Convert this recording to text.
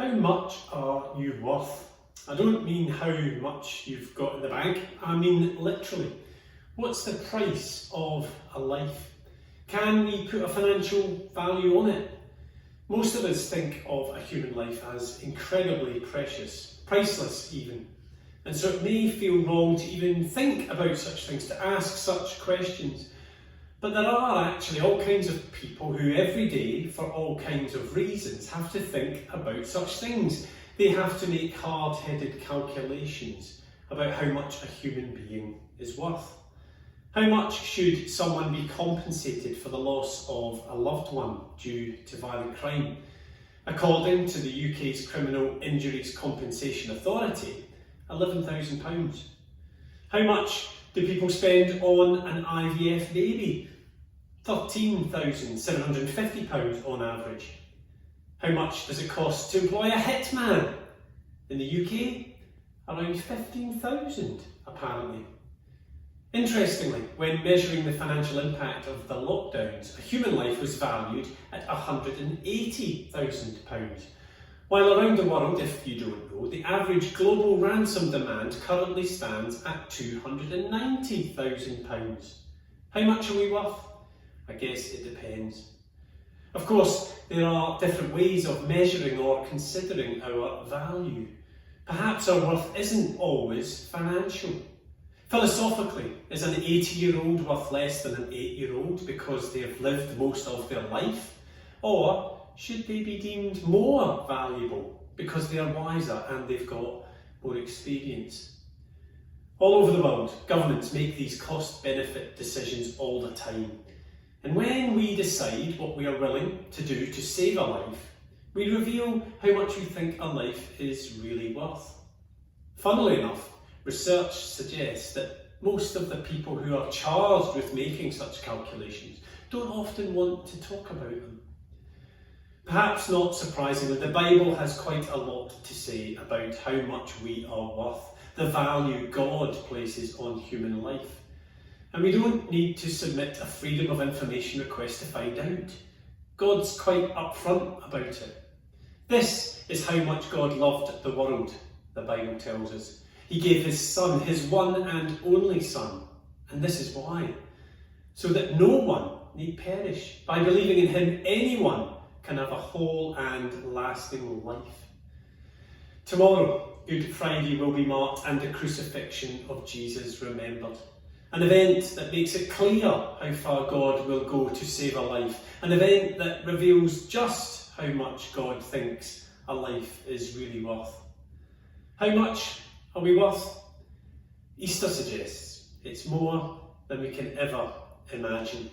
How much are you worth? I don't mean how much you've got in the bank, I mean literally. What's the price of a life? Can we put a financial value on it? Most of us think of a human life as incredibly precious, priceless even. And so it may feel wrong to even think about such things, to ask such questions. But there are actually all kinds of people who every day, for all kinds of reasons, have to think about such things. They have to make hard-headed calculations about how much a human being is worth. How much should someone be compensated for the loss of a loved one due to violent crime? According to the UK's Criminal Injuries Compensation Authority, £11,000. How much do people spend on an IVF baby? £13,750 on average. How much does it cost to employ a hitman? In the UK, around £15,000 apparently. Interestingly, when measuring the financial impact of the lockdowns, a human life was valued at £180,000. While around the world, if you don't know, the average global ransom demand currently stands at £290,000. How much are we worth? I guess it depends. Of course, there are different ways of measuring or considering our value. Perhaps our worth isn't always financial. Philosophically, is an 80-year-old worth less than an 8-year-old because they have lived most of their life? Or should they be deemed more valuable because they are wiser and they've got more experience? All over the world, governments make these cost-benefit decisions all the time. And when we decide what we are willing to do to save a life, we reveal how much we think a life is really worth. Funnily enough, research suggests that most of the people who are charged with making such calculations don't often want to talk about them. Perhaps not surprisingly, the Bible has quite a lot to say about how much we are worth, the value God places on human life. And we don't need to submit a freedom of information request to find out. God's quite upfront about it. This is how much God loved the world, the Bible tells us. He gave his Son, his one and only Son. And this is why. So that no one need perish. By believing in him, anyone can have a whole and lasting life. Tomorrow, Good Friday, will be marked and the crucifixion of Jesus remembered. An event that makes it clear how far God will go to save a life. An event that reveals just how much God thinks a life is really worth. How much are we worth? Easter suggests it's more than we can ever imagine.